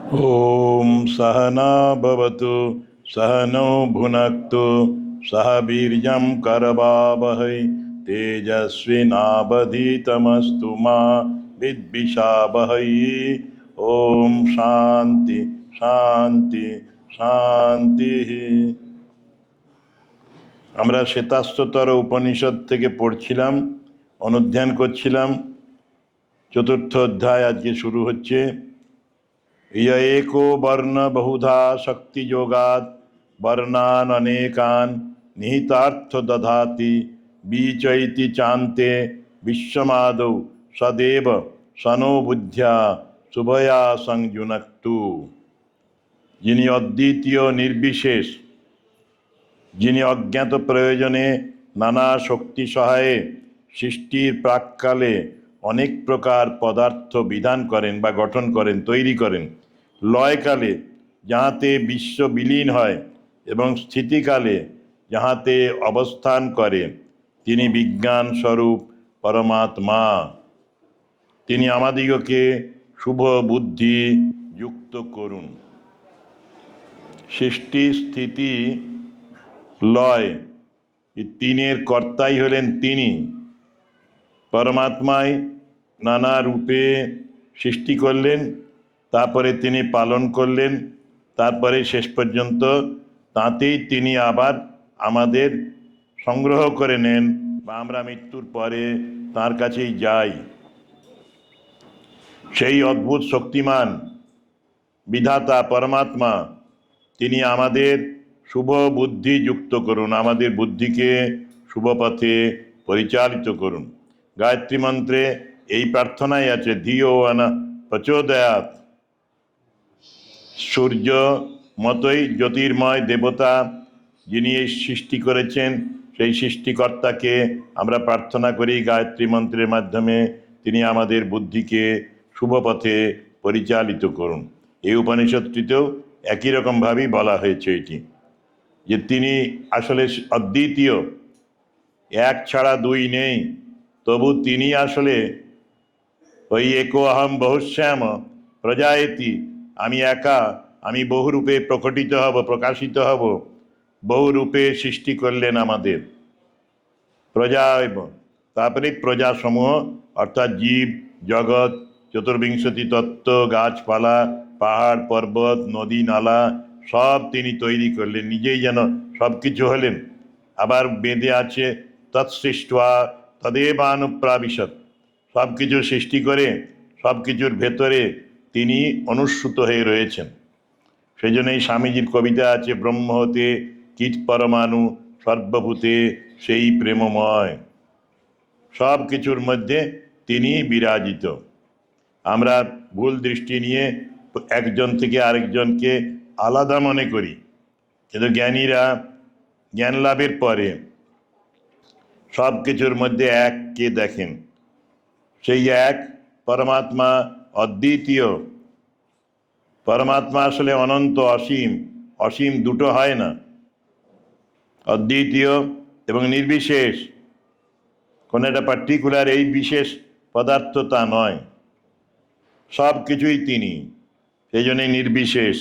ॐ सहना भवतु सहनौ भुनक्तु सह वीर्यं करवावहै तेजस्विनावधीतमस्तु मा विद्विषावहै। ॐ शान्ति शान्ति শান্তিः। আমরা শ্বেতাশ্বতর উপনিষদ থেকে পড়ছিলাম, অনুধ্যান করছিলাম। চতুর্থ অধ্যায় আজকে শুরু হচ্ছে। य एको वर्ण बहुधा शक्ति योगात् वर्णान अनेकान निहितार्थ दधाति बीचैति चान्ते विश्वमादौ सदेव सनो बुद्ध्या शुभया संयुनक्तु। যিনি অদ্বিতীয় নির্বিশেষ, যিনি অজ্ঞাত প্রয়োজনে নানা শক্তি সহায়ে সৃষ্টির প্রাককালে অনেক প্রকার পদার্থ বিধান করেন বা গঠন করেন, তৈরি করেন, লয়কালে যাহাতে বিশ্ব বিলীন হয় এবং স্থিতিকালে যাহাতে অবস্থান করে, তিনি বিজ্ঞান স্বরূপ পরমাত্মা। তিনি আমাদিগকে শুভ বুদ্ধি যুক্ত করুন। সৃষ্টি স্থিতি লয় এই তিনের কর্তাই হলেন তিনি। পরমাত্মাই নানা রূপে সৃষ্টি করলেন, তারপরে তিনি পালন করলেন, তারপরে শেষ পর্যন্ত তাতেই তিনি আবার আমাদের সংগ্রহ করে নেন বা আমরা মৃত্যুর পরে তার কাছেই যাই। সেই অদ্ভুত শক্তিমান বিধাতা পরমাত্মা তিনি আমাদের শুভ বুদ্ধি যুক্ত করুন, আমাদের বুদ্ধিকে শুভ পথে পরিচালিত করুন। গায়ত্রী মন্ত্রে এই প্রার্থনাই আছে, ধিও আনা প্রচোদয়াৎ। সূর্য মতোই জ্যোতির্ময় দেবতা যিনি এই সৃষ্টি করেছেন, সেই সৃষ্টিকর্তাকে আমরা প্রার্থনা করি গায়ত্রী মন্ত্রের মাধ্যমে, তিনি আমাদের বুদ্ধিকে শুভ পথে পরিচালিত করুন। এই উপনিষদটিতেও একই রকমভাবেই বলা হয়েছে এটি, যে তিনি আসলে অদ্বিতীয়, এক ছাড়া দুই নেই, তবু তিনি আসলে ওই একো অহম বহুশ্যাম প্রজায়তি, আমি একা, আমি বহুরূপে প্রকটিত হব, প্রকাশিত হব। বহুরূপে সৃষ্টি করলেন আমাদের প্রজা, তারপরে প্রজাসমূহ অর্থাৎ জীব জগৎ, চতুর্বিংশতি তত্ত্ব, গাছপালা, পাহাড় পর্বত, নদী নালা সব তিনি তৈরি করলেন, নিজেই যেন সব কিছু হলেন। আবার বেদে আছে তৎসৃষ্টা তদেবানুপ্রাবিশৎ, সব কিছু সৃষ্টি করে সব কিছুর ভেতরে তিনি অনুস্যূত হয়ে রয়েছেন। সেই জন্যই স্বামীজির কবিতা আছে, ব্রহ্ম হতে কীট পরমাণু সর্বভূতে সেই প্রেমময়। সব কিছুর মধ্যে তিনি বিরাজিত। আমরা ভুল দৃষ্টি নিয়ে একজন থেকে আরেকজনকে আলাদা মনে করি, কিন্তু জ্ঞানীরা জ্ঞান লাভের পরে সব কিছুর মধ্যে এককে দেখেন। সেই এক পরমাত্মা অদ্বিতীয়। পরমাত্মা আসলে অনন্ত, অসীম। অসীম দুটো হয় না, অদ্বিতীয় এবং নির্বিশেষ। কোনো একটা পার্টিকুলার এই বিশেষ পদার্থ তা নয়, সব কিছুই তিনি। সেই জন্যই নির্বিশেষ।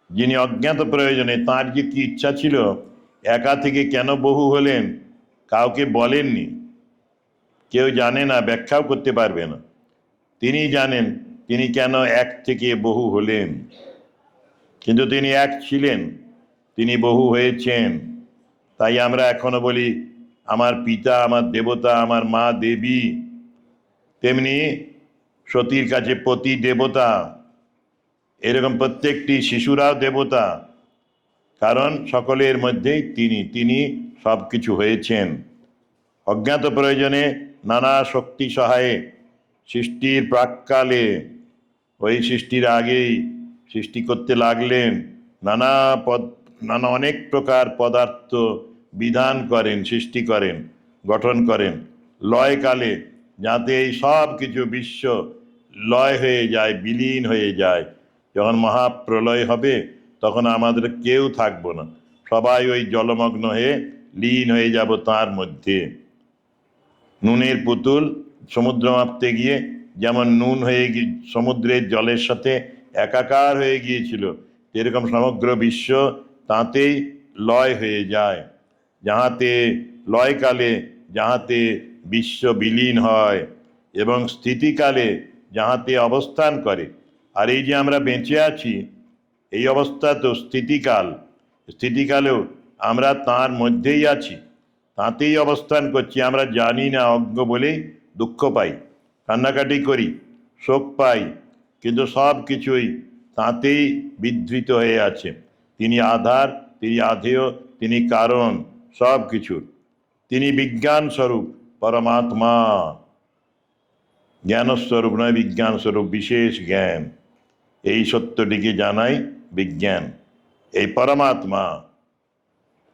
যিনি অজ্ঞাত প্রয়োজনে, তাঁর যে কি ইচ্ছা ছিল, একা থেকে কেন বহু হলেন কাউকে বলেননি, কেউ জানে না, ব্যাখ্যাও করতে পারবে না। তিনি জানেন তিনি কেন এক থেকে বহু হলেন। কিন্তু তিনি এক ছিলেন, তিনি বহু হয়েছেন। তাই আমরা এখনো বলি আমার পিতা, আমার দেবতা, আমার মা দেবী। তেমনি সতীর কাছে পতি দেবতা, এরকম প্রত্যেকটি শিশুরাও দেবতা, কারণ সকলের মধ্যেই তিনি সব কিছু হয়েছেন। অজ্ঞাত প্রয়োজনে নানা শক্তি সহায়ে সৃষ্টির প্রাককালে, ওই সৃষ্টির আগেই সৃষ্টি করতে লাগলেন, নানা অনেক প্রকার পদার্থ বিধান করেন, সৃষ্টি করেন, গঠন করেন। লয়কালে যাতে এই সব কিছু বিশ্ব লয় হয়ে যায়, বিলীন হয়ে যায়। যখন মহাপ্রলয় হবে তখন আমাদের কেউ থাকবো না, সবাই ওই জলমগ্ন হয়ে লীন হয়ে যাব তার মধ্যে। নুনের পুতুল সমুদ্র মাপতে গিয়ে যেমন নুন হয়ে সমুদ্রের জলের সাথে একাকার হয়ে গিয়েছিল, এরকম সমগ্র বিশ্ব তাঁতেই লয় হয়ে যায়। যাহাতে লয়কালে যাহাতে বিশ্ব বিলীন হয় এবং স্থিতিকালে যাহাতে অবস্থান করে। আর এই যে আমরা বেঁচে আছি, এই অবস্থা তো স্থিতিকাল, স্থিতিকালেও আমরা তাঁর মধ্যেই আছি, তাঁতেই অবস্থান করছি। আমরা জানি না, অজ্ঞ বলেই দুঃখ পাই, কান্নাকাটি করি, শোক পাই, কিন্তু সব কিছুই তাঁতেই বিধৃত হয়ে আছে। তিনি আধার, তিনি আধেয়, তিনি কারণ সব কিছুর। তিনি বিজ্ঞান স্বরূপ পরমাত্মা, জ্ঞানস্বরূপ নয়, বিজ্ঞান স্বরূপ, বিশেষ জ্ঞান। এই সত্যটিকে জানাই বিজ্ঞান, এই পরমাত্মা।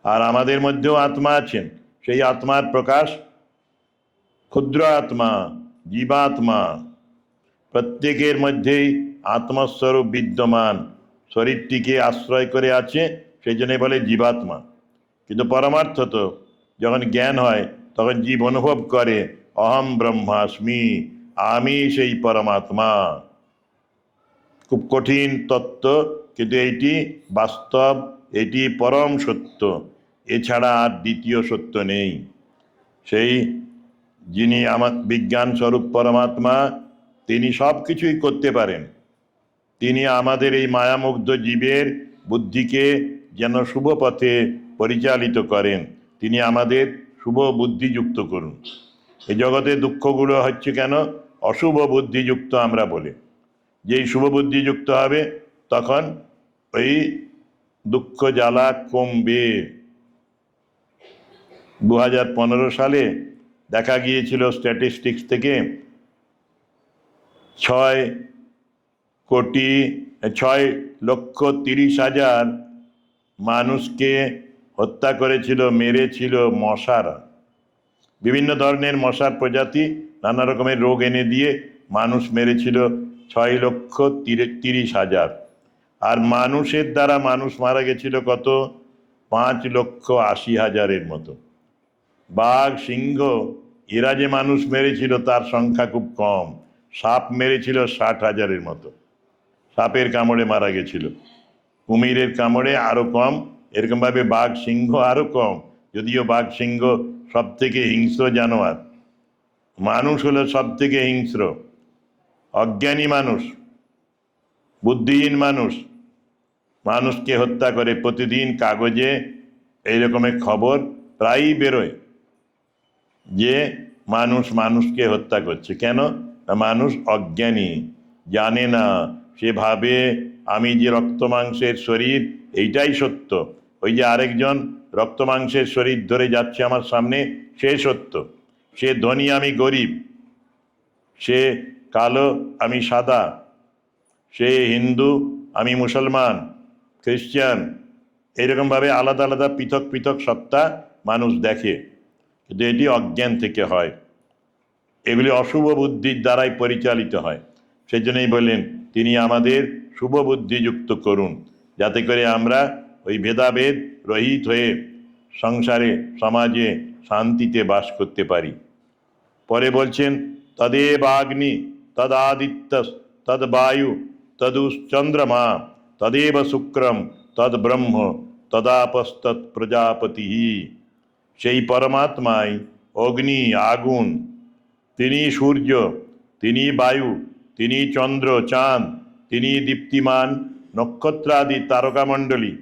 আর আমাদের মধ্যেও আত্মা আছেন, সেই আত্মার প্রকাশ ক্ষুদ্র আত্মা, জীবাত্মা। প্রত্যেকের মধ্যেই আত্মস্বরূপ বিদ্যমান, শরীরটিকে আশ্রয় করে আছে, সেই জন্য বলে জীবাত্মা। কিন্তু পরমার্থ তো যখন জ্ঞান হয় তখন জীব অনুভব করে অহম ব্রহ্মাস্মি, আমি সেই পরমাত্মা। খুব কঠিন তত্ত্ব, কিন্তু এইটি বাস্তব, এটি পরম সত্য, এছাড়া আর দ্বিতীয় সত্য নেই। সেই যিনি আমার বিজ্ঞান স্বরূপ পরমাত্মা, তিনি সব কিছুই করতে পারেন। তিনি আমাদের এই মায়ামুগ্ধ জীবের বুদ্ধিকে যেন শুভ পথে পরিচালিত করেন। তিনি আমাদের শুভ বুদ্ধিযুক্ত করুন। এই জগতে দুঃখগুলো হচ্ছে কেন? অশুভ বুদ্ধিযুক্ত আমরা বলে। যেই শুভ বুদ্ধিযুক্ত হবে তখন ওই দুঃখ জ্বালা কমবে। 2015 সালে দেখা গিয়েছিল স্ট্যাটিস্টিক্স থেকে 6,30,000 মানুষকে হত্যা করেছিল, মেরেছিল মশারা। বিভিন্ন ধরনের মশার প্রজাতি, নানা রকমের রোগ এনে দিয়ে মানুষ মেরেছিল 6,30,000। আর মানুষের দ্বারা মানুষ মারা গেছিল কত? 5,80,000-এর মতো। বাঘ, সিংহ এরা যে মানুষ মেরেছিল তার সংখ্যা খুব কম। সাপ মেরেছিল 60,000-এর মতো, সাপের কামড়ে মারা গেছিল। কুমিরের কামড়ে আরো কম, এরকমভাবে বাঘ, সিংহ আরো কম, যদিও বাঘ, সিংহ সব থেকে হিংস্র জানোয়ার। মানুষ হলো সব থেকে হিংস্র। অজ্ঞানী মানুষ, বুদ্ধিহীন মানুষ মানুষকে হত্যা করে। প্রতিদিন কাগজে এই রকমের খবর প্রায়ই বেরোয় যে মানুষ মানুষকে হত্যা করছে। কেন? মানুষ অজ্ঞানী, জানে না। সে ভাবে আমি যে রক্ত মাংসের শরীর, এইটাই সত্য। ওই যে আরেকজন রক্ত মাংসের শরীর ধরে যাচ্ছে আমার সামনে, সে সত্য। সে ধনী, আমি গরিব। সে কালো, আমি সাদা। সে হিন্দু, আমি মুসলমান, খ্রিস্টান। এইরকমভাবে আলাদা আলাদা পৃথক পৃথক সত্তা মানুষ দেখে, কিন্তু এটি অজ্ঞান থেকে হয়। এগুলি অশুভ বুদ্ধির দ্বারাই পরিচালিত হয়। সেই জন্যই বললেন তিনি আমাদের শুভ বুদ্ধিযুক্ত করুন, যাতে করে আমরা ওই ভেদাভেদ রহিত হয়ে সংসারে, সমাজে শান্তিতে বাস করতে পারি। পরে বলছেন তদেব আগ্নি তদাদিত্য তদ বায়ু তদুশ্চন্দ্রমা তদেব শুক্রম তদ ব্রহ্ম তদাপস্তৎ প্রজাপতি। সেই পরমাত্মাই অগ্নি, আগুন, তিনি সূর্য, তিনি বায়ু, তিনি চন্দ্র, চাঁদ, তিনি দীপ্তিমান নক্ষত্রাদি তারকামণ্ডলী,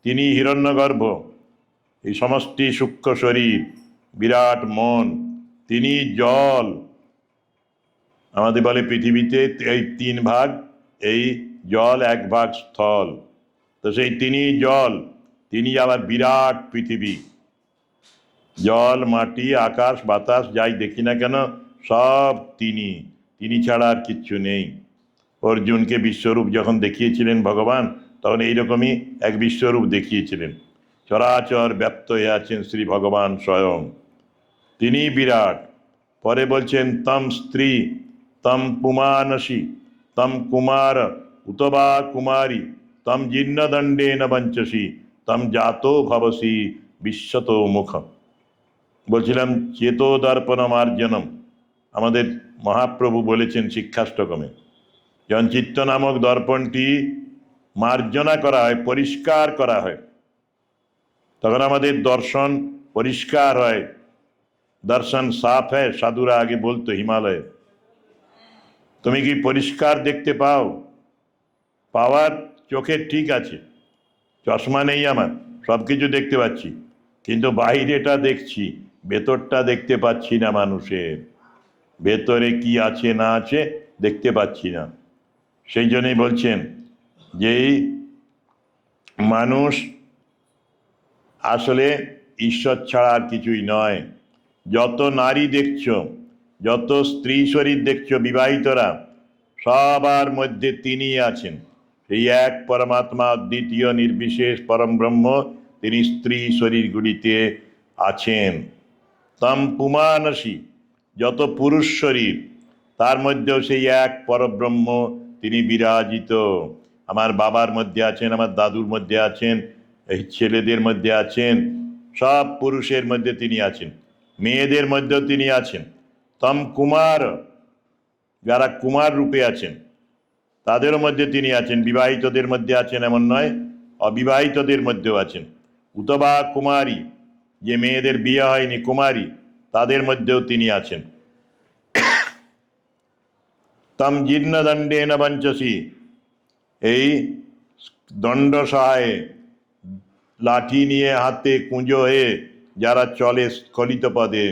তিনি হিরণ্যগর্ভ, এই সমষ্টি সূক্ষ্ম শরীর, বিরাট মন, তিনি জল। আমাদের বলে পৃথিবীতে এই 3 ভাগ, এই জল 1 ভাগ স্থল। তো সেই তিনি জল, তিনি আবার বিরাট পৃথিবী। জল, মাটি, আকাশ, বাতাস যাই দেখি না কেন সব তিনি, তিনি ছাড়া আর কিচ্ছু নেই। অর্জুনকে বিশ্বরূপ যখন দেখিয়েছিলেন ভগবান, তখন এইরকমই এক বিশ্বরূপ দেখিয়েছিলেন। চরাচর ব্যপ্ত হয়ে আছেন শ্রী ভগবান স্বয়ং, তিনি বিরাট। পরে বলছেন তম স্ত্রী তম পুমানসি তম কুমার উতবা কুমারী তম জীর্ণদণ্ডেন বঞ্চসি তম জাতো ভবসি বিশ্বত মুখ। বলছিলাম চেতোদর্পণ মার্জনম, আমাদের মহাপ্রভু বলেছেন শিক্ষাষ্টকমে। যখন চিত্ত নামক দর্পণটি মার্জনা করা হয়, পরিষ্কার করা হয়, তখন আমাদের দর্শন পরিষ্কার হয়। দর্শন সাফ হ্যায়, সাধুরা আগে বলতো হিমালয়ে। তুমি কি পরিষ্কার দেখতে পাও? পাওয়ার চোখের ঠিক আছে, চশমা নেই আমার, সব কিছু দেখতে পাচ্ছি, কিন্তু বাইরেটা দেখছি, ভেতরটা দেখতে পাচ্ছি না। মানুষের ভেতরে কি আছে না আছে দেখতে পাচ্ছি না। সেই জন্যই বলছেন যে মানুষ আসলে ঈশ্বর ছাড়া আর কিছুই নয়। যত নারী দেখছো, যত স্ত্রী শরীর দেখছো বিবাহিতরা, সবার মধ্যে তিনি আছেন। সেই এক পরমাত্মা, দ্বিতীয় নির্বিশেষ পরম ব্রহ্ম, তিনি স্ত্রী শরীরগুলিতে আছেন। তম পুমানসী, যত পুরুষ শরীর, তার মধ্যেও সেই এক পরব্রহ্ম তিনি বিরাজিত। আমার বাবার মধ্যে আছেন, আমার দাদুর মধ্যে আছেন, এই ছেলেদের মধ্যে আছেন, সব পুরুষের মধ্যে তিনি আছেন, মেয়েদের মধ্যেও তিনি আছেন। তম কুমার, যারা কুমার রূপে আছেন তাদের মধ্যে তিনি আছেন। বিবাহিতদের মধ্যে আছেন এমন নয়, অবিবাহিতদের মধ্যেও আছেন। উতবা কুমারী, যে মেয়েদের বিয়ে হয়নি, কুমারী, তাদের মধ্যেও তিনি আছেন। তম জীর্ণ দণ্ডেন বঞ্চসী, এই দণ্ড সহায়ে, লাঠি নিয়ে হাতে কুঁজো হয়ে যারা চলে স্খলিত পদে,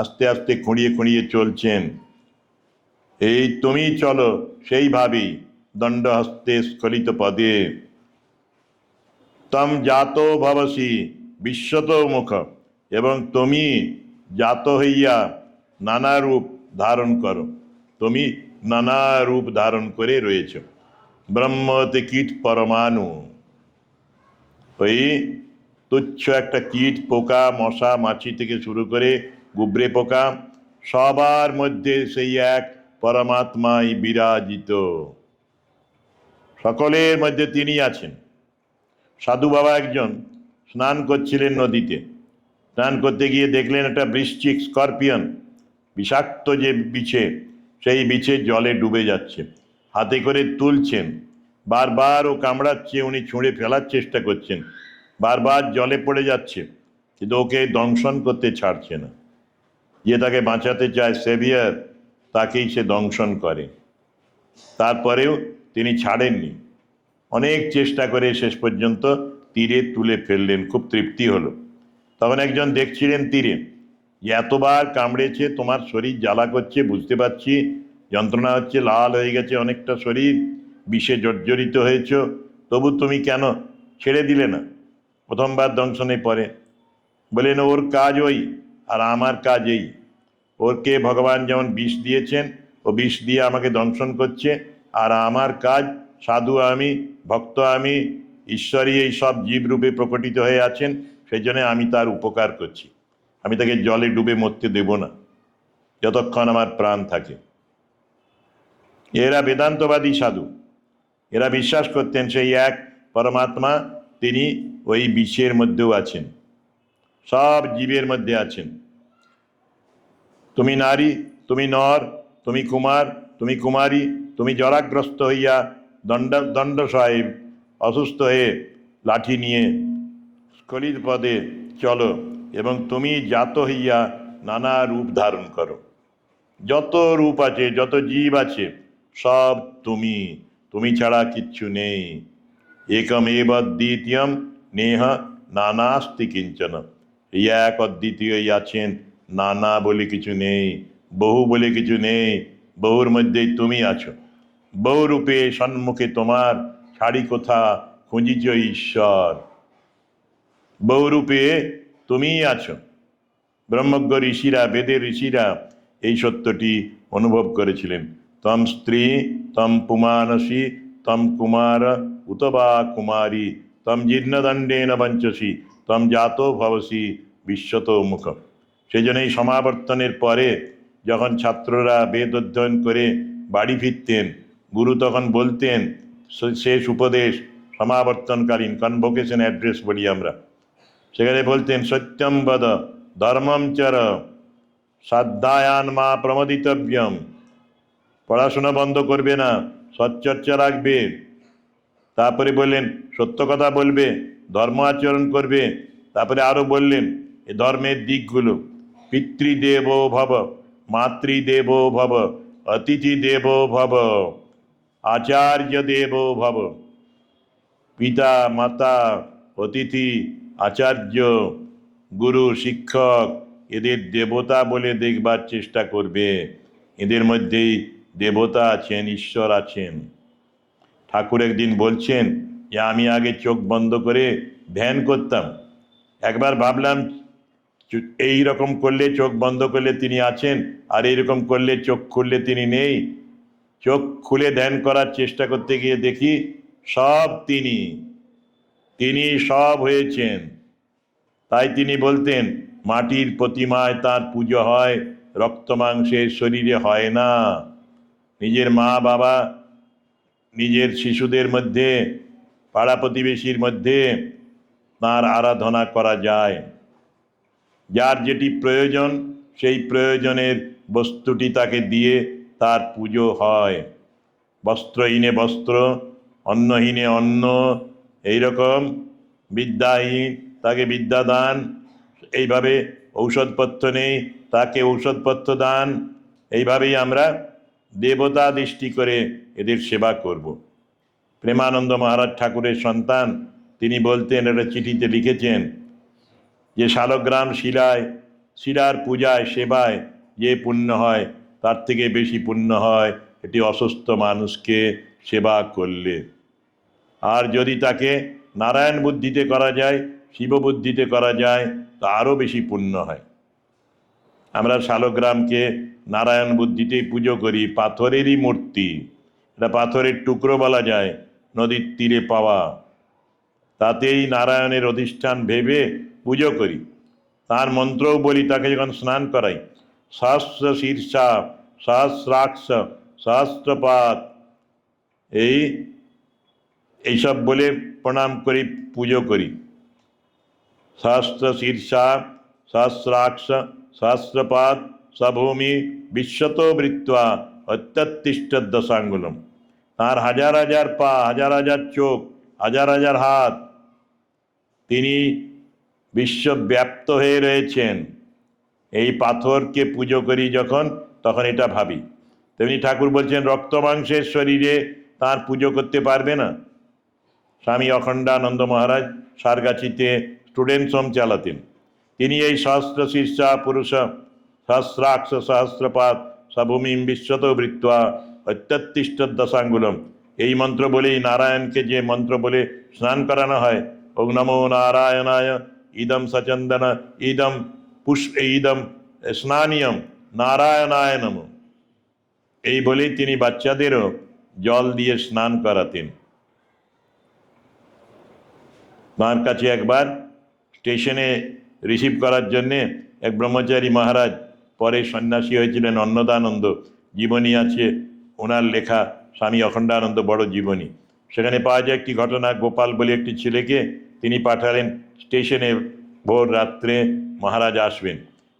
আস্তে আস্তে খুঁড়িয়ে খুঁড়িয়ে চলছেন, এই তুমি চলো সেইভাবেই দণ্ড হস্তে স্খলিত পদে। তম জাত ভবসি বিশ্বত মুখ, এবং তুমি জাত হইয়া নানা রূপ ধারণ করো, তুমি নানা রূপ ধারণ করে রয়েছ। ব্রহ্মতে কীট পরমাণু, ওই তুচ্ছ একটা কীট, পোকা, মশা, মাছি থেকে শুরু করে গুবরে পোকা, সবার মধ্যে সেই এক পরমাত্মাই বিরাজিত। সকলের মধ্যে তিনি আছেন। সাধু বাবা একজন স্নান করছিলেন নদীতে। স্নান করতে গিয়ে দেখলেন একটা বৃশ্চিক, স্করপিয়ন, বিষাক্ত যে বিছে, সেই বিছে জলে ডুবে যাচ্ছে। হাতে করে তুলছেন, বারবার ও কামড়াচ্ছে, উনি ছুঁড়ে ফেলার চেষ্টা করছেন, বারবার জলে পড়ে যাচ্ছে, কিন্তু ওকে দংশন করতে ছাড়ছে না। যে তাকে বাঁচাতে চায়, সেভিয়ার, তাকেই সে দংশন করে। তারপরেও তিনি ছাড়েননি, অনেক চেষ্টা করে শেষ পর্যন্ত তীরে তুলে ফেললেন। খুব তৃপ্তি হলো। তখন একজন দেখছিলেন তীরে, যে এতবার কামড়েছে, তোমার শরীর জ্বালা করছে, বুঝতে পারছি, যন্ত্রণা হচ্ছে, লাল হয়ে গেছে অনেকটা শরীর, বিষে জর্জরিত হয়েছ, তবু তুমি কেন ছেড়ে দিলে না প্রথমবার দংশনে পরে? বলেন, ওর কাজ ওই আর আমার কাজ এই। ওরকে ভগবান যেমন বিষ দিয়েছেন, ও বিষ দিয়ে আমাকে দংশন করছে, আর আমার কাজ, সাধু আমি, ভক্ত আমি, ঈশ্বরই এই সব জীবরূপে প্রকটিত হয়ে আছেন, সেই জন্য আমি তার উপকার করছি। আমি তাকে জলে ডুবে মরতে দেব না যতক্ষণ আমার প্রাণ থাকে। এরা বেদান্তবাদী সাধু। এরা বিশ্বাস করতেন সেই এক পরমাত্মা তিনি ওই বিষের মধ্যেও আছেন, সব জীবের মধ্যে আছেন। তুমি নারী, তুমি নর, তুমি কুমার, তুমি কুমারী, তুমি জরাগ্রস্ত হইয়া দণ্ড সাহেব অসুস্থ হয়ে লাঠি নিয়ে স্খলিত পদে চলো, এবং তুমি জাত হইয়া নানা রূপ ধারণ করো। যত রূপ আছে, যত জীব আছে, সব তুমি, তুমি ছাড়া কিচ্ছু নেই। একম এব দ্বিতীয়ম নেহ নানাস্তি কিঞ্চন, এই এক অদ্বিতীয়ই আছেন, নানা বলে কিছু নেই, বহু বলে কিছু নেই, বহুর মধ্যেই তুমি আছো। বহুরূপে সন্মুখে তোমার, ছাড়ি কোথা খুঁজিছ ঈশ্বর। বহুরূপে তুমিই আছো। ব্রহ্মজ্ঞ ঋষিরা, বেদের ঋষিরা এই সত্যটি অনুভব করেছিলেন। তম স্ত্রী, তম পুমানসী, তম কুমার উতবা কুমারী, তম জীর্ণদণ্ডেন বঞ্চসী, তম জাত ভবসি বিশ্বত মুখ। সেই জন্য এই সমাবর্তনের পরে যখন ছাত্ররা বেদ অধ্যয়ন করে বাড়ি ফিরতেন, গুরু তখন বলতেন শেষ উপদেশ, সমাবর্তনকালীন কনভোকেশন অ্যাড্রেস বলি আমরা, সেখানে বলতেন, সত্যম বদ ধর্মম চর সাধ্যায়ান মা প্রমোদিতব্যম। পড়াশোনা বন্ধ করবে না, সচ্চর্চা রাখবে, তারপরে বললেন সত্য কথা বলবে, ধর্ম আচরণ করবে। তারপরে আরো বললেন এই ধর্মের দিকগুলো, পিতৃদেব ভব, মাতৃদেব ভব, অতিথি দেব ভব, আচার্য দেব ভব। পিতা, মাতা, অতিথি, আচার্য, গুরু, শিক্ষক, এদের দেবতা বলে দেখবার চেষ্টা করবে। এদের মধ্যেই দেবতা আছেন, ঈশ্বর আছেন। ঠাকুর একদিন বলছেন যে আমি আগে চোখ বন্ধ করে ধ্যান করতাম, একবার ভাবলাম এই রকম করলে, চোখ বন্ধ করলে তিনি আছেন, আর এইরকম করলে চোখ খুললে তিনি নেই। চোখ খুলে ধ্যান করার চেষ্টা করতে গিয়ে দেখি সব তিনি, তিনি সব হয়েছেন। তাই তিনি বলতেন মাটির প্রতিমায় তার পুজো হয়, রক্ত মাংসের শরীরে হয় না। নিজের মা বাবা, নিজের শিশুদের মধ্যে, পাড়া প্রতিবেশীর মধ্যে তাঁর আরাধনা করা যায়। যার যেটি প্রয়োজন সেই প্রয়োজনের বস্তুটি তাকে দিয়ে তার পুজো হয়। বস্ত্রহীনে বস্ত্র, অন্নহীনে অন্ন, এইরকম বিদ্যাহীন তাকে বিদ্যাদান, এইভাবে ঔষধপত্র নেই তাকে ঔষধপত্র দান। এইভাবেই আমরা দেবতা দৃষ্টি করে এদের সেবা করব। প্রেমানন্দ মহারাজ ঠাকুরের সন্তান, তিনি বলতেন, একটা চিঠিতে লিখেছেন যে শালগ্রাম শিলায়, শিলার পূজায় সেবায় যে পুণ্য হয় তার থেকে বেশি পুণ্য হয় এটি অসুস্থ মানুষকে সেবা করলে। আর যদি তাকে নারায়ণ বুদ্ধিতে করা যায়, শিব বুদ্ধিতে করা যায়, তা আরও বেশি পুণ্য হয়। আমরা শালগ্রামকে নারায়ণ বুদ্ধিতেই পুজো করি, পাথরেরই মূর্তি, এটা পাথরের টুকরো বলা যায়, নদীর তীরে পাওয়া, তাতেই নারায়ণের অধিষ্ঠান ভেবে পুজো করি। তার মন্ত্রও বলি তাকে যখন স্নান করাই, সহস্র শীর্ষা, সহস্রাক্ষ, সহস্রপাত, এইসব বলে প্রণাম করি, পুজো করি। সহস্র শীর্ষা, সহস্রাক্ষ, সহস্রপাত, সভূমি বিশ্বত বৃত্তা অত্যতিষ্ঠ দশাঙ্গুলম। তার হাজার হাজার পা, হাজার হাজার চোখ, হাজার হাজার হাত, তিনি বিশ্বব্যাপ্ত হয়ে রয়েছেন। এই পাথরকে পুজো করি যখন, তখন এটা ভাবি। তেমনি ঠাকুর বলছেন রক্ত মাংসের শরীরে তার পুজো করতে পারবে না। স্বামী অখণ্ডানন্দ মহারাজ সারগাছিতে স্টুডেন্টস হোম চালাতেন। তিনি এই সহস্র শীর্ষা পুরুষ, সহস্রাক্ষ, সহস্রপাত, সভূমিম বিশ্বত বৃত্তা অত্যতিষ্ঠ দশাঙ্গুলম, এই মন্ত্র বলেই নারায়ণকে যে মন্ত্র বলে স্নান করানো হয়, ওং নমো নারায়ণায়, ইদম সচন্দন, ইদম পুষ্প, ইদম স্নানিয়ম নারায়ণায় নম, এই বলেই তিনি বাচ্চাদেরও জল দিয়ে স্নান করাতেন। তাঁর কাছে একবার স্টেশনে রিসিভ করার জন্যে এক ব্রহ্মচারী মহারাজ, পরে সন্ন্যাসী হয়েছিলেন, অন্নদানন্দ, জীবনী আছে ওনার লেখা, স্বামী অখণ্ডানন্দ বড় জীবনী। সেখানে পাওয়া যায় একটি ঘটনা, গোপাল বলে একটি ছেলেকে তিনি পাঠালেন স্টেশনে, ভোর রাত্রে মহারাজ আসবেন।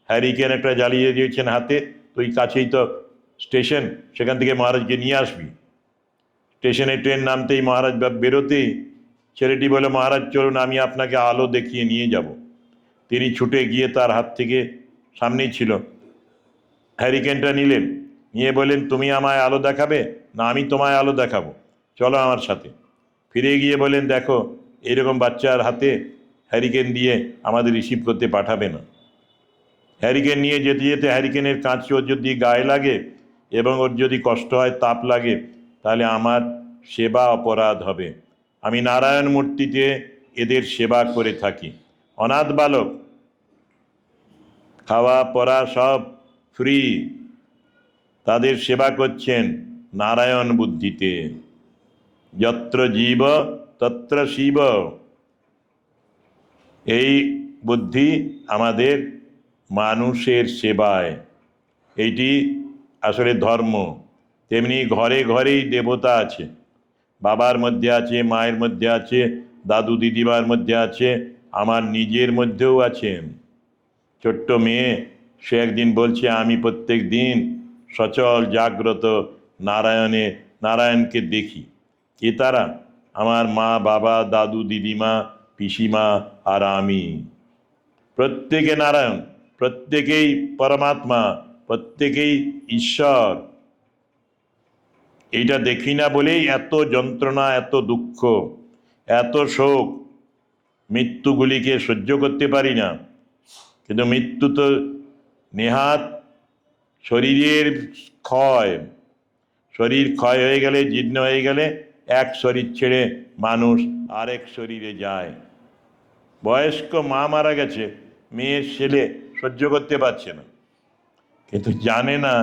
হ্যারিকেন একটা জ্বালিয়ে দিয়েছেন হাতে, তো ওই কাছেই তো স্টেশন, সেখান থেকে মহারাজকে নিয়ে আসবি। স্টেশনে ট্রেন নামতেই মহারাজ বেরোতেই ছেলেটি বলে, মহারাজ চলুন আমি আপনাকে আলো দেখিয়ে নিয়ে যাব। তিনি ছুটে গিয়ে তার হাত থেকে, সামনেই ছিল, হ্যারিকেনটা নিলেন, নিয়ে বললেন তুমি আমায় আলো দেখাবে না আমি তোমায় আলো দেখাবো, চলো আমার সাথে। ফিরে গিয়ে বলেন দেখো এরকম বাচ্চার হাতে হ্যারিকেন দিয়ে আমাদের রিসিভ করতে পাঠাবে না। হ্যারিকেন নিয়ে যেতে যেতে হ্যারিকেনের কাঁচ ওর যদি গায়ে লাগে এবং ওর যদি কষ্ট হয়, তাপ লাগে, তাহলে আমার সেবা অপরাধ হবে। আমি নারায়ণ মূর্তিতে এদের সেবা করে থাকি। অনাথ বালক, খাওয়া পড়া সব ফ্রি, তাদের সেবা করছেন নারায়ণ বুদ্ধিতে। যত্র জীব তত্র শিব, এই বুদ্ধি আমাদের মানুষের সেবায়, এইটি আসলে ধর্ম। তেমনি ঘরে ঘরেই দেবতা আছে, বাবার মধ্যে আছে, মায়ের মধ্যে আছে, দাদু দিদিমার মধ্যে আছে, আমার নিজের মধ্যেও আছেন। ছোট্ট মেয়ে, সে একদিন বলছে আমি প্রত্যেক দিন সচল জাগ্রত নারায়ণে নারায়ণকে দেখি। কে তারা? আমার মা, বাবা, দাদু, দিদিমা, পিসিমা আর আমি। প্রত্যেকে নারায়ণ, প্রত্যেকেই পরমাত্মা, প্রত্যেকেই ঈশ্বর। এইটা দেখি না বলেই এত যন্ত্রণা, এত দুঃখ, এত শোক। মৃত্যুগুলিকে সহ্য করতে পারি না। কিন্তু মৃত্যু তো নেহাত শরীরের ক্ষয়। শরীর ক্ষয় হয়ে গেলে, জীর্ণ হয়ে গেলে এক শরীর ছেড়ে মানুষ আরেক শরীরে যায়। বয়স্ক মা মারা গেছে, মেয়ের ছেলে সহ্য করতে পারছে না, কিন্তু জানে না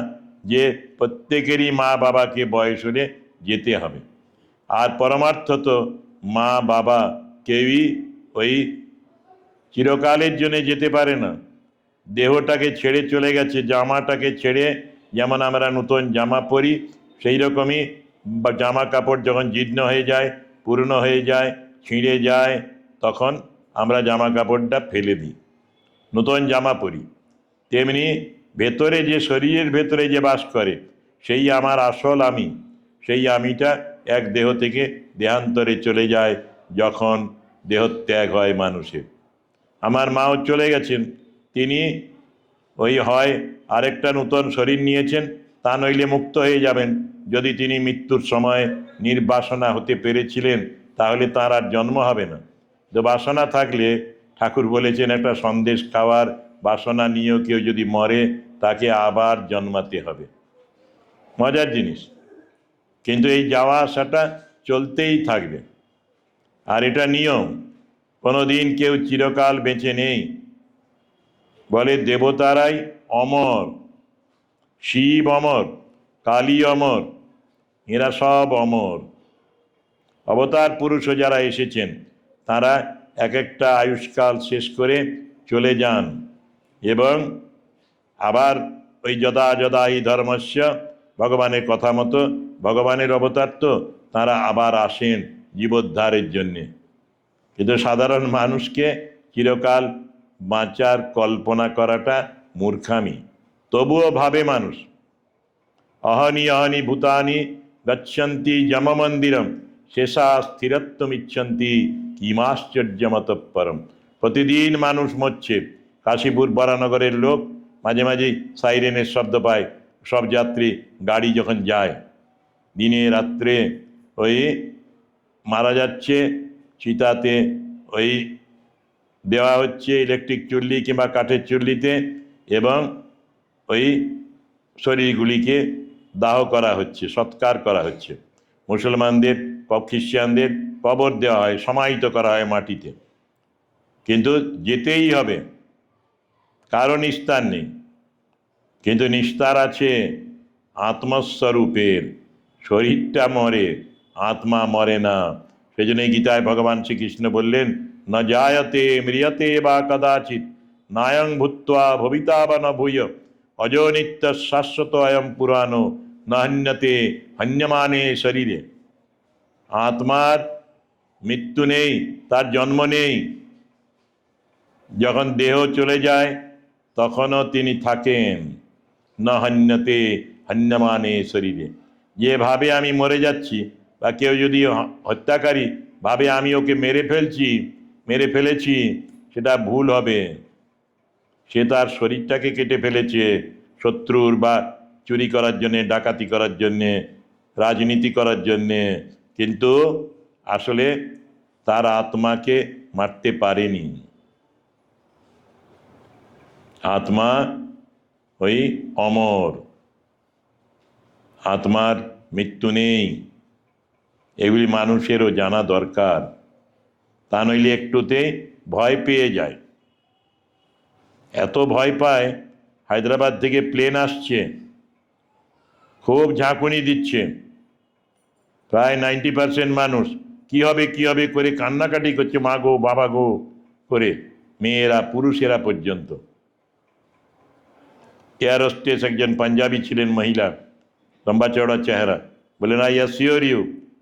যে প্রত্যেকেরই মা বাবাকে বয়স হলে যেতে হবে। আর পরমার্থ তো মা বাবা কেউই ওই চিরকালের জন্য যেতে পারে না। দেহটাকে ছেড়ে চলে গেছে, জামাটাকে ছেড়ে। যেমন আমরা নতুন জামা পরি, সেই রকমই জামা কাপড় যখন জীর্ণ হয়ে যায়, পুরনো হয়ে যায়, ছিঁড়ে যায়, তখন আমরা জামা কাপড়টা ফেলে দিই, নতুন জামা পরি। তেমনি ভেতরে যে শরীরের ভেতরে যে বাস করে, সেই আমার আসল আমি, সেই আমিটা এক দেহ থেকে দেহান্তরে চলে যায় যখন দেহত্যাগ হয় মানুষের। আমার মাও চলে গেছেন, তিনি ওই হয় আরেকটা নূতন শরীর নিয়েছেন, তা নইলে মুক্ত হয়ে যাবেন। যদি তিনি মৃত্যুর সময় নির্বাসনা হতে পেরেছিলেন, তাহলে তার আর জন্ম হবে না। তো বাসনা থাকলে, ঠাকুর বলেছেন একটা সন্দেশ খাওয়ার বাসনা নিয়েও কেউ যদি মরে, তাকে আবার জন্মাতে হবে। মজার জিনিস। কিন্তু এই যাওয়া আসাটা চলতেই থাকবে, আর এটা নিয়ম। কোনোদিন কেউ চিরকাল বেঁচে নেই। বলে দেবতারাই অমর, শিব অমর, কালী অমর, এরা সব অমর। অবতার পুরুষও যারা এসেছেন, তারা এক একটা আয়ুষ্কাল শেষ করে চলে যান, এবং আবার ওই যদা যদা এই ধর্মস্য, ভগবানের কথা মতো, ভগবানের অবতার তো, তারা আবার আসেন জীবোদ্ধারের জন্যে। কিন্তু সাধারণ মানুষকে চিরকাল বাঁচার কল্পনা করাটা মূর্খামি। তবুও ভাবে মানুষ, অহনি অহনি ভূতানি গচ্ছন্তি যম মন্দিরম শেষা স্থিরত্বমিচ্ছন্তি কিমাশ্চর্যমতঃপরম। প্রতিদিন মানুষ মরছে। কাশীপুর বরানগরের লোক মাঝে মাঝে সাইরেনের শব্দ পায়, সব যাত্রী গাড়ি যখন যায় দিনে রাত্রে, ওই মারা যাচ্ছে চিতাতে, ওই দেওয়া হচ্ছে ইলেকট্রিক চুল্লি কিংবা কাঠের চুল্লিতে, এবং ওই শরীরগুলিকে দাহ করা হচ্ছে, সৎকার করা হচ্ছে। মুসলমানদের, খ্রিস্টানদের কবর দেওয়া হয়, সমাহিত করা হয় মাটিতে। কিন্তু যেতেই হবে, কারো নিস্তার নেই। কিন্তু নিস্তার আছে আত্মস্বরূপের। শরীরটা মরে, আত্মা মরে না। সেই জন্যই গীতায় ভগবান শ্রীকৃষ্ণ বললেন, ন জায়তে ম্রিয়তে বা কদাচিৎ নায়ং ভূত্বা ভবিতা বা ন ভূয় অজো নিত্য শাশ্বত অয়ম পুরাণো ন হন্যতে হন্যমানে শরীরে। আত্মার মৃত্যু নেই, তার জন্ম নেই। যখন দেহ চলে যায় তখনও তিনি থাকেন। না হন্যতে হন্যমানে শরীরে। যে ভাবে আমি মরে যাচ্ছি, বা কেউ যদি হত্যাকারী ভাবে আমি ওকে মেরে ফেলেছি, সেটা ভুল হবে। সে তার শরীরটাকে কেটে ফেলেছে শত্রুর বা চুরি করার জন্যে, ডাকাতি করার জন্যে, রাজনীতি করার জন্যে, কিন্তু আসলে তার আত্মাকে মারতে পারেনি। আত্মা ওই অমর, আত্মার মৃত্যু নেই। এগুলি মানুষেরও জানা দরকার, তা নইলে একটুতে ভয় পেয়ে যায়। এত ভয় পায়, হায়দ্রাবাদ থেকে প্লেন আসছে, খুব ঝাঁকুনি দিচ্ছে, প্রায় 90% মানুষ কি হবে করে কান্নাকাটি করছে, মা গো বাবা গো করে, মেয়েরা পুরুষেরা পর্যন্ত। এয়ার হোস্টেস একজন পাঞ্জাবি ছিলেন, মহিলা, লম্বা চওড়া চেহারা, বলেন, I assure you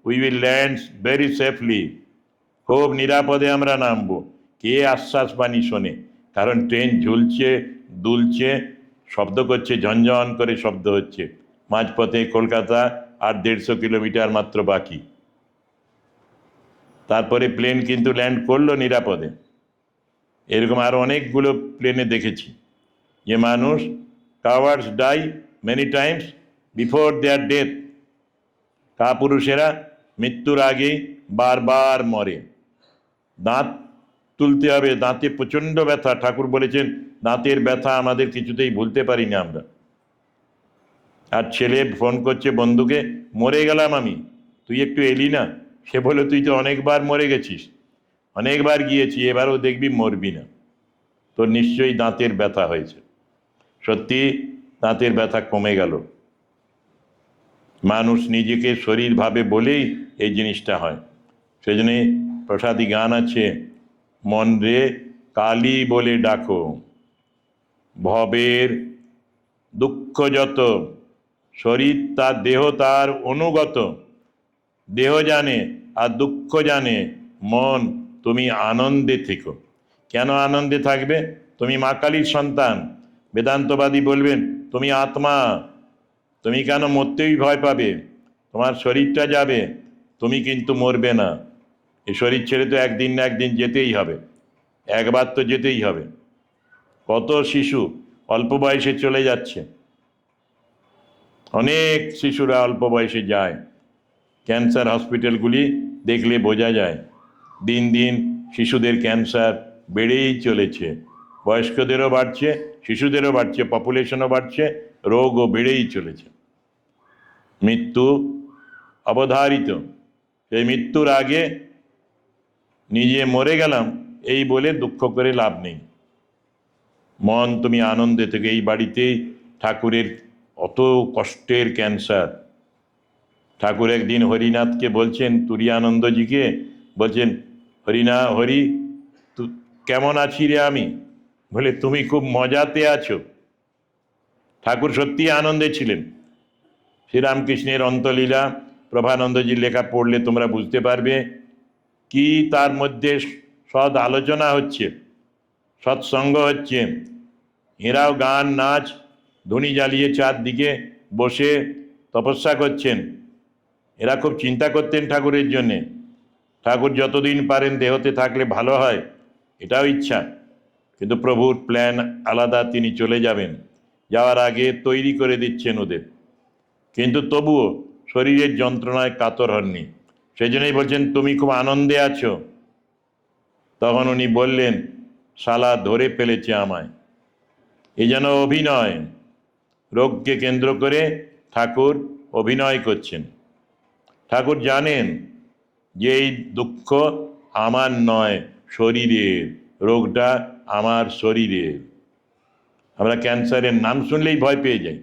we will land very safely. খুব নিরাপদে আমরা নামবো। কে আশ্বাস বাণী শোনে? কারণ ট্রেন ঝুলছে, দুলছে, শব্দ করছে, ঝনঝন করে শব্দ হচ্ছে। মাঝপথে কলকাতা আর 150 কিলোমিটার মাত্র বাকি। তারপরে প্লেন কিন্তু ল্যান্ড করলো নিরাপদে। এরকম আরও অনেকগুলো প্লেনে দেখেছি যে মানুষ, cowards die many times before their death. কাপুরুষেরা মৃত্যুর আগেই বারবার মরে। দাঁত তুলতে হবে, দাঁতে প্রচণ্ড ব্যথা। ঠাকুর বলেছেন দাঁতের ব্যথা আমাদের কিছুতেই ভুলতে পারি না আমরা। আর ছেলে ফোন করছে বন্ধুকে, মরে গেলাম আমি, তুই একটু এলি না? সে বলে, তুই তো অনেকবার মরে গেছিস। অনেকবার গিয়েছি, এবারও দেখবি মরবি না। তোর নিশ্চয়ই দাঁতের ব্যথা হয়েছে। সত্যি দাঁতের ব্যথা কমে গেল। মানুষ নিজেকে শরীর ভাবে বলেই এই জিনিসটা হয়। সেই জন্যে প্রসাদী গান আছে, মন রে কালী বলে ডাকো, ভবের দুঃখ যত, শরীর তার দেহ তার অনুগত, দেহ জানে আর দুঃখ জানে মন, তুমি আনন্দে থেকো। কেন আনন্দে থাকবে? তুমি মা কালীর সন্তান। বেদান্তবাদী বলবেন তুমি আত্মা, তুমি কেন মরতেই ভয় পাবে? তোমার শরীরটা যাবে, তুমি কিন্তু মরবে না। এই শরীর ছেড়ে তো একদিন না একদিন যেতেই হবে, একবার তো যেতেই হবে। কত শিশু অল্প বয়সে চলে যাচ্ছে, অনেক শিশুরা অল্প বয়সে যায়। ক্যান্সার হসপিটালগুলি দেখলে বোঝা যায়, দিন দিন শিশুদের ক্যান্সার বেড়েই চলেছে। বয়স্কদেরও বাড়ছে, শিশুদেরও বাড়ছে, পপুলেশনও বাড়ছে, রোগও বেড়েই চলেছে। মৃত্যু অবধারিত। সেই মৃত্যুর আগে নিজে মরে গেলাম এই বলে দুঃখ করে লাভ নেই। মন তুমি আনন্দে থেকে, এই বাড়িতেই ঠাকুরের অত কষ্টের ক্যান্সার। ঠাকুর একদিন হরিনাথকে বলছেন, তুরীয়ানন্দজিকে বলছেন, হরি কেমন আছি রে আমি? বলে, তুমি খুব মজাতে আছো। ঠাকুর সত্যি আনন্দে ছিলেন। শ্রীরামকৃষ্ণের অন্তলীলা প্রভানন্দজির লেখা পড়লে তোমরা বুঝতে পারবে কি তার মধ্যে সৎ আলোচনা হচ্ছে, সৎসঙ্গ হচ্ছে। এরাও গান নাচ ধুনি জ্বালিয়ে চারদিকে বসে তপস্যা করছেন। এরা খুব চিন্তা করতেন ঠাকুরের জন্যে। ঠাকুর যতদিন পারেন দেহতে থাকলে ভালো হয়, এটাও ইচ্ছা। কিন্তু প্রভুর প্ল্যান আলাদা, তিনি চলে যাবেন, যাওয়ার আগে তৈরি করে দিচ্ছেন ওদের। কিন্তু তবুও শরীরের যন্ত্রণায় কাতর হননি। সেই জন্যই বলছেন তুমি খুব আনন্দে আছো। তখন উনি বললেন, শালা ধরে ফেলেছে আমায়। এ যেন অভিনয়। রোগকে কেন্দ্র করে ঠাকুর অভিনয় করছেন। ঠাকুর জানেন যে এই দুঃখ আমার নয়, শরীরের। রোগটা আমার শরীরের। আমরা ক্যান্সারের নাম শুনলেই ভয় পেয়ে যাই।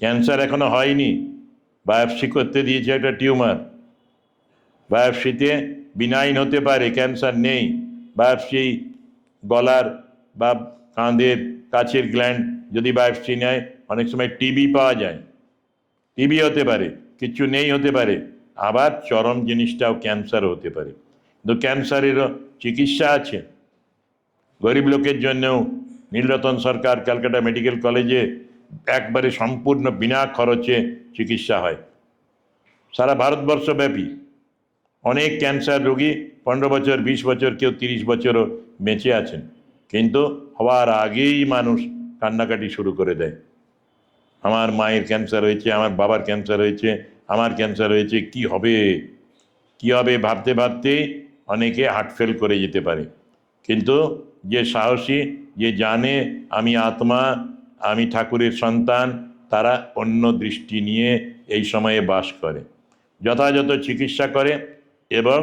ক্যান্সার এখনো হয়নি, বায়োপসি করতে দিয়েছে একটা টিউমার। বায়োপসিতে বিনাইন হতে পারে, ক্যান্সার নেই। বায়োপসি গলার বা কাঁধের কাছের গ্ল্যান্ড যদি বায়োপসি নেয়, অনেক সময় টিবি পাওয়া যায়। টিবি হতে পারে, কিছু নেই হতে পারে। আবার চরম জিনিসটাও ক্যান্সারও হতে পারে। কিন্তু ক্যান্সারেরও চিকিৎসা আছে। গরিব লোকের জন্যও নীলরতন সরকার ক্যালকাটা মেডিকেল কলেজে একবারে সম্পূর্ণ বিনা খরচে চিকিৎসা হয়। সারা ভারতবর্ষব্যাপী অনেক ক্যান্সার রোগী 15 বছর, 20 বছর, কেউ 30 বছরও বেঁচে আছেন। কিন্তু হওয়ার আগেই মানুষ কান্নাকাটি শুরু করে দেয়। আমার মায়ের ক্যান্সার হয়েছে, আমার বাবার ক্যান্সার হয়েছে, আমার ক্যান্সার হয়েছে, কি হবে কি হবে ভাবতে ভাবতেই অনেকে হার্ট ফেল করে যেতে পারে। কিন্তু যে সাহসী, যে জানে আমি আত্মা, আমি ঠাকুরের সন্তান, তারা অন্য দৃষ্টি নিয়ে এই সময়ে বাস করে, যথাযথ চিকিৎসা করে এবং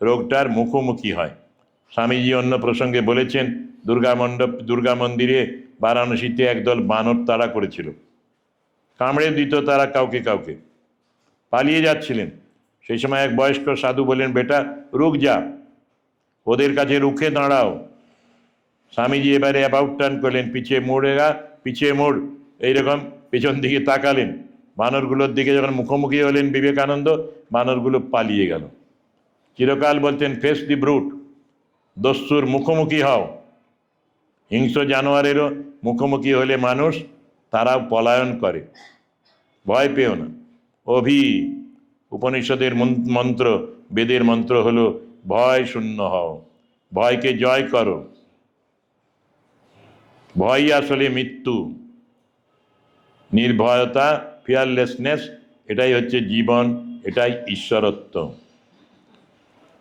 রোগটার মুখোমুখি হয়। স্বামীজি অন্য প্রসঙ্গে বলেছেন, দুর্গা মন্দিরে বারাণসীতে একদল বানর তাড়া করেছিল, কামড়ে দিত তারা কাউকে কাউকে, পালিয়ে যাচ্ছিলেন। সেই সময় এক বয়স্ক সাধু বললেন, বেটা রুক যা, ওদের কাছে রুখে দাঁড়াও। স্বামীজি এবারে অ্যাবাউট টার্ন করলেন, পিছিয়ে মোড়, এইরকম পেছন দিকে তাকালেন। বানরগুলোর দিকে যখন মুখোমুখি হলেন বিবেকানন্দ, বানরগুলো পালিয়ে গেল। চিরকাল বলতেন, ফেস দি ব্রুট, দস্যুর মুখোমুখি হও। হিংস্র জানোয়ারেরও মুখোমুখি হলে মানুষ, তারাও পলায়ন করে। ভয় পেও না। অভি উপনিষদের মন্ত্র, বেদের মন্ত্র হলো ভয় শূন্য হও, ভয়কে জয় করো। ভয় আসলে মৃত্যু। নির্ভয়তা, ফিয়ারলেসনেস, এটাই হচ্ছে জীবন, এটাই ঈশ্বরত্ব।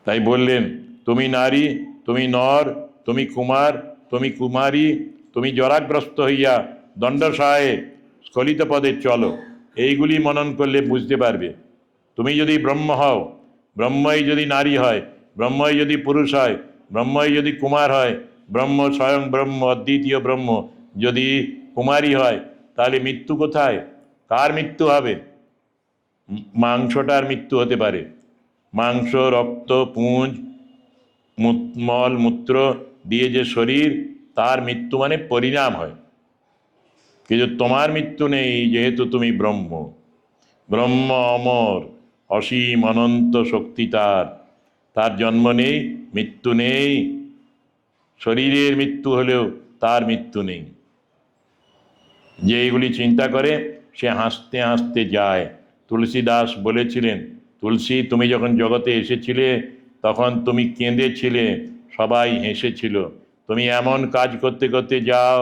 তাই বললেন, তুমি নারী, তুমি নর, তুমি কুমার, তুমি কুমারী, তুমি জরাগ্রস্ত হইয়া দণ্ডসহায়ে স্খলিত পদে চলো। এইগুলি মনন করলে বুঝতে পারবে। তুমি যদি ব্রহ্ম হও, ব্রহ্মই যদি নারী হয়, ব্রহ্মই যদি পুরুষ হয়, ব্রহ্মই যদি কুমার হয়, ব্রহ্ম স্বয়ং ব্রহ্ম অদ্বিতীয় ব্রহ্ম যদি কুমারী হয়, তাহলে মৃত্যু কোথায়? কার মৃত্যু হবে? মাংসটার মৃত্যু হতে পারে। মাংস, রক্ত, পুঁজ, মল মূত্র দিয়ে যে শরীর, তার মৃত্যু মানে পরিণাম হয়। কিন্তু তোমার মৃত্যু নেই, যেহেতু তুমি ব্রহ্ম। ব্রহ্ম অমর, অসীম অনন্ত শক্তি তার, তার জন্ম নেই, মৃত্যু নেই। শরীরের মৃত্যু হলেও তার মৃত্যু নেই। যে এগুলি চিন্তা করে সে হাসতে হাসতে যায়। তুলসীদাস বলেছিলেন, তুলসী, তুমি যখন জগতে এসেছিলে তখন তুমি কেঁদেছিলে, সবাই হেসেছিল। তুমি এমন কাজ করতে করতে যাও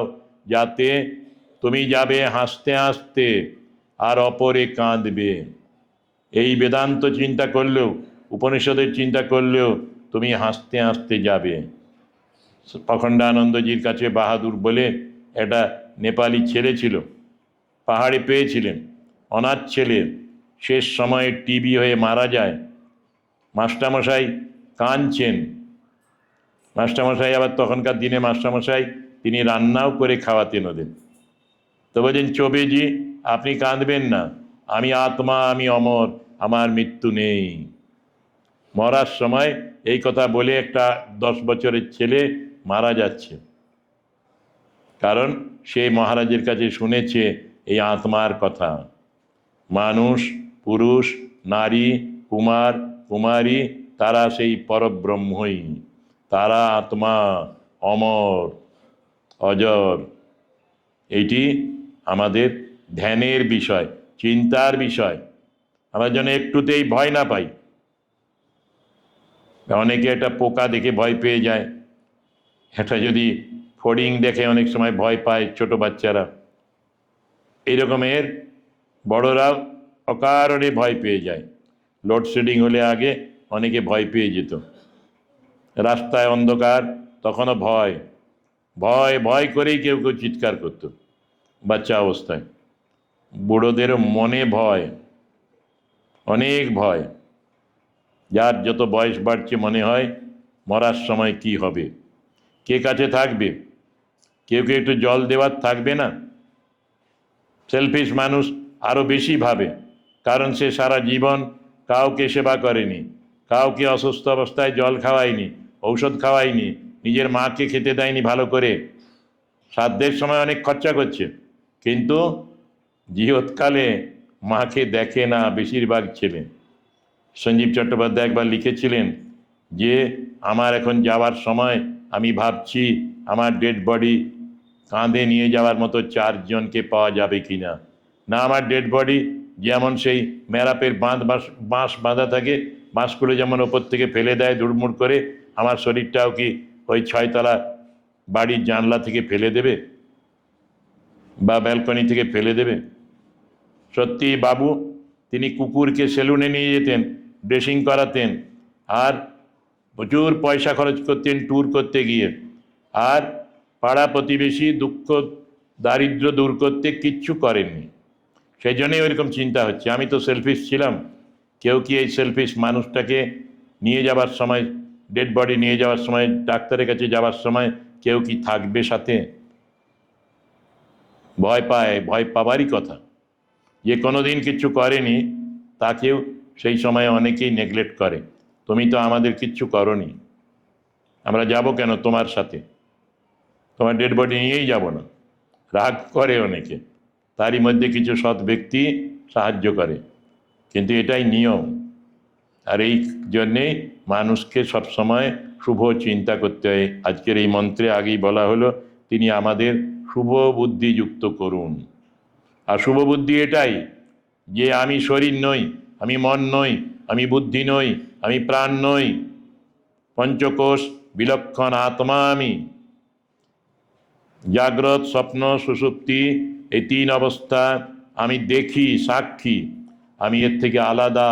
যাতে তুমি যাবে হাসতে হাসতে, আর অপরে কাঁদবে। এই বেদান্ত চিন্তা করলেও, উপনিষদের চিন্তা করলেও তুমি হাসতে হাসতে যাবে। অখণ্ডানন্দজির কাছে বাহাদুর বলে একটা নেপালি ছেলে ছিল, পাহাড়ে পেয়েছিলেন, অনাথ ছেলে, শেষ সময়ে টিবি হয়ে মারা যায়। মাস্টারমশাই কাঁদছেন। মাস্টারমশাই আবার তখনকার দিনে মাস্টারমশাই তিনি রান্নাও করে খাওয়াতেন ওদের। তো বলছেন, চোবেজি আপনি কাঁদবেন না, আমি আত্মা, আমি অমর, আমার মৃত্যু নেই। মরার সময় এই কথা বলে একটা 10 বছরের ছেলে মারা যাচ্ছে, কারণ সে মহারাজের কাছে শুনেছে এই আত্মার কথা। মানুষ, পুরুষ, নারী, কুমার, কুমারী, তারা সেই পরব্রহ্মই, তারা আত্মা, অমর, অজর। এইটি আমাদের ধ্যানের বিষয়, চিন্তার বিষয়। আমরা যেন একটুতেই ভয় না পাই। অনেকে একটা পোকা দেখে ভয় পেয়ে যায়, এটা যদি ফড়িং দেখে অনেক সময় ভয় পায় ছোট বাচ্চারা। এই রকমের বড়রাও অকারণে ভয় পেয়ে যায়। লোডশেডিং হলে আগে অনেকে ভয় পেয়ে যেত। রাস্তায় অন্ধকার, তখনও ভয়, ভয় ভয় করেই কেউ কেউ চিৎকার করতো বাচ্চা অবস্থায়। বুড়োদেরও মনে ভয়, অনেক ভয়। যার যত বয়স বাড়ছে মনে হয় মরার সময় কি হবে, কে কাছে থাকবে, কেউ কেউ একটু জল দেওয়ার থাকবে না। সেলফিশ মানুষ আরও বেশি ভাবে, কারণ সে সারা জীবন কাউকে সেবা করেনি, কাউকে অসুস্থ অবস্থায় জল খাওয়ায়নি, ঔষধ খাওয়ায়নি, নিজের মাকে খেতে দেয়নি ভালো করে। শ্রাদ্ধের সময় অনেক খরচা করছে, কিন্তু জিহৎকালে মাকে দেখে না বেশিরভাগ ছেলে। সঞ্জীব চট্টোপাধ্যায় একবার লিখেছিলেন যে, আমার এখন যাওয়ার সময় আমি ভাবছি আমার ডেড বডি কাঁধে নিয়ে যাওয়ার মতো 4 জনকে পাওয়া যাবে কি না। না, আমার ডেড বডি যেমন সেই মেরাপের বাঁশ বাঁধা থাকে, বাঁশগুলো যেমন ওপর থেকে ফেলে দেয় দুড়মুড় করে, আমার শরীরটাও কি ওই 6তলা বাড়ির জানলা থেকে ফেলে দেবে বা ব্যালকনি থেকে ফেলে দেবে? সত্যি বাবু, তিনি কুকুরকে সেলুনে নিয়ে যেতেন, ড্রেসিং করাতেন, আর প্রচুর পয়সা খরচ করতেন ট্যুর করতে গিয়ে, আর পাড়া প্রতিবেশী দুঃখ দারিদ্র্য দূর করতে কিচ্ছু করেননি। সেই জন্যই ওইরকম চিন্তা হচ্ছে। আমি তো সেলফিশ ছিলাম, কেউ কি এই সেলফিশ মানুষটাকে নিয়ে যাওয়ার সময়, ডেড বডি নিয়ে যাওয়ার সময়, ডাক্তারের কাছে যাওয়ার সময় কেউ কি থাকবে সাথে? ভয় পায়, ভয় পাবারই কথা। যে কোনো দিন কিচ্ছু করেনি তাকেও সেই সময় অনেকেই নেগলেক্ট করে। তুমি তো আমাদের কিচ্ছু করনি, আমরা যাব কেন তোমার সাথে? তোমার ডেড বডি নিয়েই যাব না, রাগ করে অনেকে। তারই মধ্যে কিছু সৎ ব্যক্তি সাহায্য করে, কিন্তু এটাই নিয়ম। আর এই জন্যেই মানুষকে সবসময় শুভ চিন্তা করতে হয়। আজকের এই মন্ত্রে আগেই বলা হলো, তিনি আমাদের শুভ বুদ্ধি যুক্ত করুন। আর শুভ বুদ্ধি এটাই, যে আমি শরীর নই, আমি মন নই, আমি বুদ্ধি নই, আমি প্রাণ নই, পঞ্চকোষ বিলক্ষণ আত্মা আমি। জাগ্রত, স্বপ্ন, সুষুপ্তি, এই তিন অবস্থা আমি দেখি, সাক্ষী। আমি এর থেকে আলাদা,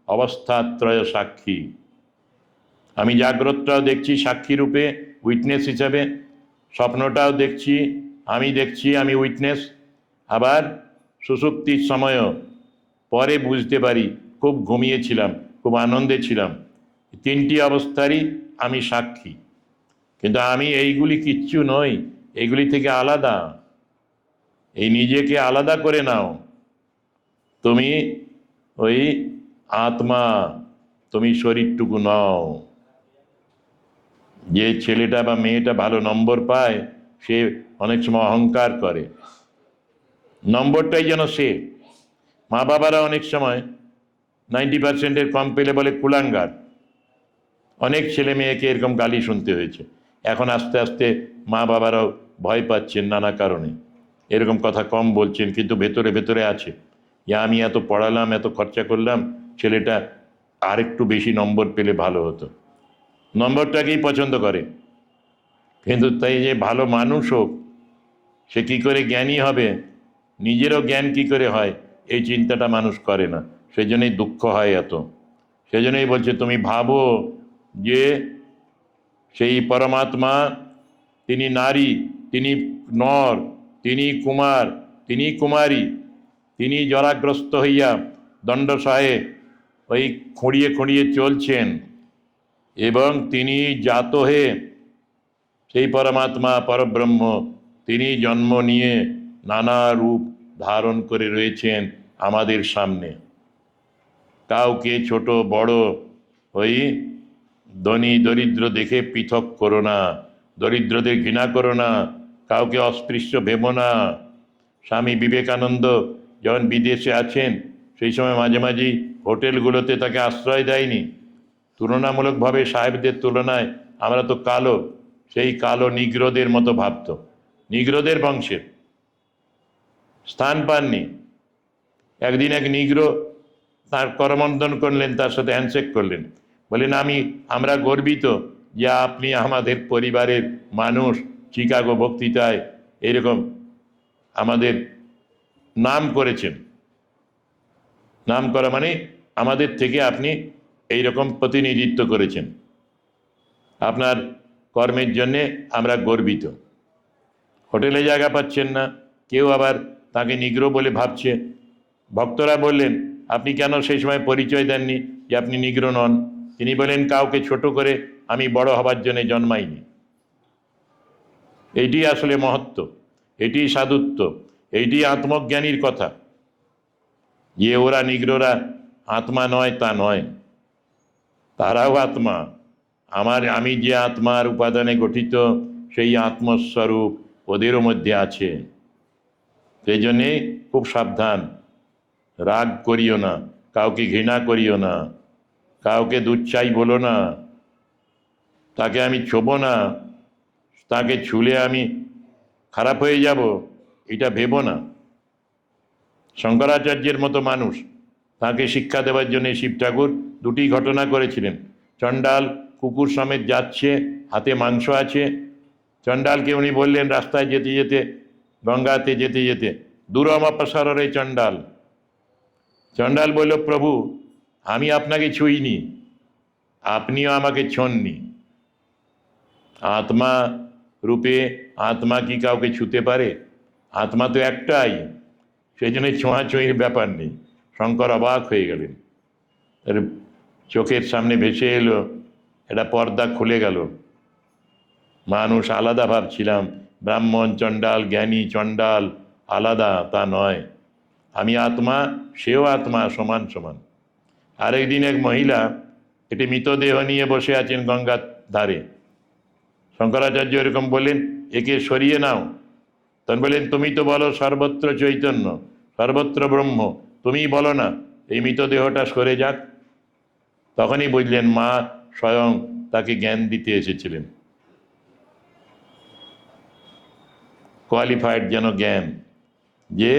অবস্থাত্রয় সাক্ষী। আমি জাগ্রতটাও দেখছি সাক্ষী রূপে, উইটনেস হিসাবে, স্বপ্নটাও দেখছি, আমি দেখছি, আমি উইটনেস। আবার সুষুপ্তির সময়ও পরে বুঝতে পারি খুব ঘুমিয়েছিলাম, খুব আনন্দে ছিলাম। তিনটি অবস্থারই আমি সাক্ষী। কিন্তু আমি এইগুলি কিচ্ছু নই, এইগুলি থেকে আলাদা। এই নিজেকে আলাদা করে নাও। তুমি ওই আত্মা, তুমি শরীরটুকু নও। যে ছেলেটা বা মেয়েটা ভালো নম্বর পায়, সে অনেক সময় অহংকার করে, নম্বরটাই যেন সে। মা বাবারা অনেক সময় 90%-এর কম পেলে বলে কুলাঙ্গার। অনেক ছেলে মেয়েকে এরকম গালি শুনতে হয়েছে। এখন আস্তে আস্তে মা বাবারাও ভয় পাচ্ছেন নানা কারণে, এরকম কথা কম বলছেন, কিন্তু ভেতরে ভেতরে আছে যে আমি এত পড়ালাম, এত খরচা করলাম, ছেলেটা আরেকটু বেশি নম্বর পেলে ভালো হতো। নম্বরটাকেই পছন্দ করে, কিন্তু তাই যে ভালো মানুষ হোক, সে কি করে জ্ঞানী হবে, নিজেরও জ্ঞান কি করে হয়, এই চিন্তাটা মানুষ করে না। সেই জন্যই দুঃখ হয় এত। সেই জন্যই বলছে তুমি ভাবো যে সেই পরমাত্মা, তিনি নারী, তিনি নর, তিনি কুমার, তিনি কুমারী, তিনি জরাগ্রস্ত হইয়া দণ্ডসহে ওই খুঁড়িয়ে খুঁড়িয়ে চলছেন, এবং তিনি জাত হয়ে সেই পরমাত্মা পরব্রহ্ম, তিনি জন্ম নিয়ে নানা রূপ ধারণ করে রয়েছেন আমাদের সামনে। কাউকে ছোট বড়, ওই ধনী দরিদ্র দেখে পৃথক করো না, দরিদ্রদের ঘৃণা করো না, কাউকে অস্পৃশ্য ভেবো না। স্বামী বিবেকানন্দ যখন বিদেশে আছেন, সেই সময় মাঝে মাঝেই হোটেলগুলোতে তাকে আশ্রয় দেয়নি। তুলনামূলকভাবে সাহেবদের তুলনায় আমরা তো কালো, সেই কালো নিগ্রোদের মতো ভাবত, নিগ্রোদের বংশের, স্থান পাননি। একদিন এক নিগ্রো তার করমর্দন করলেন, তার সাথে হ্যান্ডশেক করলেন, বলেন আমরা গর্বিত যে আপনি আমাদের পরিবারের মানুষ, চিকাগো বক্তৃতায় এরকম আমাদের নাম করেছেন। নাম করা মানে আমাদের থেকে আপনি এইরকম প্রতিনিধিত্ব করেছেন, আপনার কর্মের জন্যে আমরা গর্বিত। হোটেলে জায়গা পাচ্ছেন না, কেউ আবার তাকে নিগ্রো বলে ভাবছে। ভক্তরা বললেন আপনি কেন সেই সময় পরিচয় দেননি যে আপনি নিগ্রো নন? তিনি বলেন কাউকে ছোট করে আমি বড় হবার জন্য জন্মাইনি। এইটি আসলে মহত্ব, এটি সাধুত্ব, এইটি আত্মজ্ঞানীর কথা। যে ওরা নিগ্রোরা আত্মা নয় তা নয়, তারাও আত্মা। আমি যে আত্মার উপাদানে গঠিত, সেই আত্মস্বরূপ ওদেরও মধ্যে আছে। সেই জন্যে খুব সাবধান, রাগ করিও না, কাউকে ঘৃণা করিও না, কাউকে দুচ্ছাই বলো না, তাকে আমি ছোবো না, তাকে ছুলে আমি খারাপ হয়ে যাব, এটা ভেবো না। শঙ্করাচার্যের মতো মানুষ, তাকে শিক্ষা দেওয়ার জন্য শিব ঠাকুর দুটি ঘটনা করেছিলেন। চণ্ডাল কুকুর সমেত যাচ্ছে, হাতে মাংস আছে। চণ্ডালকে উনি বললেন রাস্তায় যেতে যেতে, গঙ্গাতে যেতে যেতে, দূরম অপসরে চণ্ডাল। চণ্ডাল বলল প্রভু, আমি আপনাকে ছুঁইনি, আপনিও আমাকে ছোঁননি। আত্মা রূপে আত্মা কি কাউকে ছুঁতে পারে? আত্মা তো একটাই, সেই জন্য ছোঁয়াছুঁয়ির ব্যাপার নেই। শঙ্কর অবাক হয়ে গেলেন, চোখের সামনে ভেসে এলো, এটা পর্দা খুলে গেল। মানুষ আলাদা ভাবছিলাম, ব্রাহ্মণ চণ্ডাল, জ্ঞানী চণ্ডাল আলাদা, তা নয়। আমি আত্মা, সেও আত্মা, সমান সমান। আরেকদিন এক মহিলা একটি মৃতদেহ নিয়ে বসে আছেন গঙ্গার ধারে। শঙ্করাচার্য এরকম বললেন, একে সরিয়ে নাও। তখন বললেন তুমি তো বলো সর্বত্র চৈতন্য, সর্বত্র ব্রহ্ম, তুমি বলো না এই মৃতদেহটা সরে যাক। তখনই বুঝলেন মা স্বয়ং তাকে জ্ঞান দিতে এসেছিলেন। কোয়ালিফাইড যেন জ্ঞান, যে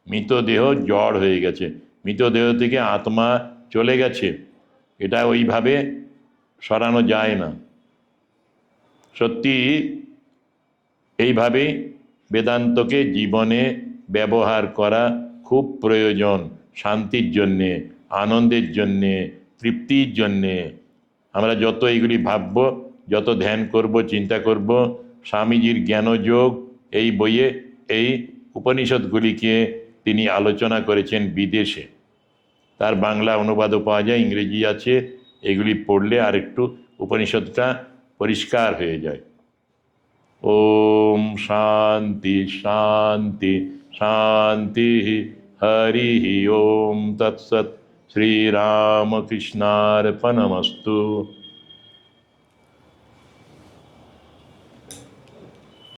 মৃতদেহ জড় হয়ে গেছে, মৃতদেহ থেকে আত্মা চলে গেছে, এটা ওইভাবে সরানো যায় না। সত্যি এইভাবেই বেদান্তকে জীবনে ব্যবহার করা খুব প্রয়োজন, শান্তির জন্যে, আনন্দের জন্যে, তৃপ্তির জন্যে। আমরা যত এইগুলি ভাবব, যত ধ্যান করব, চিন্তা করব, স্বামীজির জ্ঞানযোগ এই বইয়ে এই উপনিষদগুলিকে তিনি আলোচনা করেছেন বিদেশে, তার বাংলা অনুবাদও পাওয়া যায়, ইংরেজি আছে, এগুলি পড়লে আর একটু উপনিষদটা পরিষ্কার হয়ে যায়। ওম শান্তি শান্তি শান্তি। হরি ওম তৎসৎ। শ্রীরামকৃষ্ণার্পণমস্তু।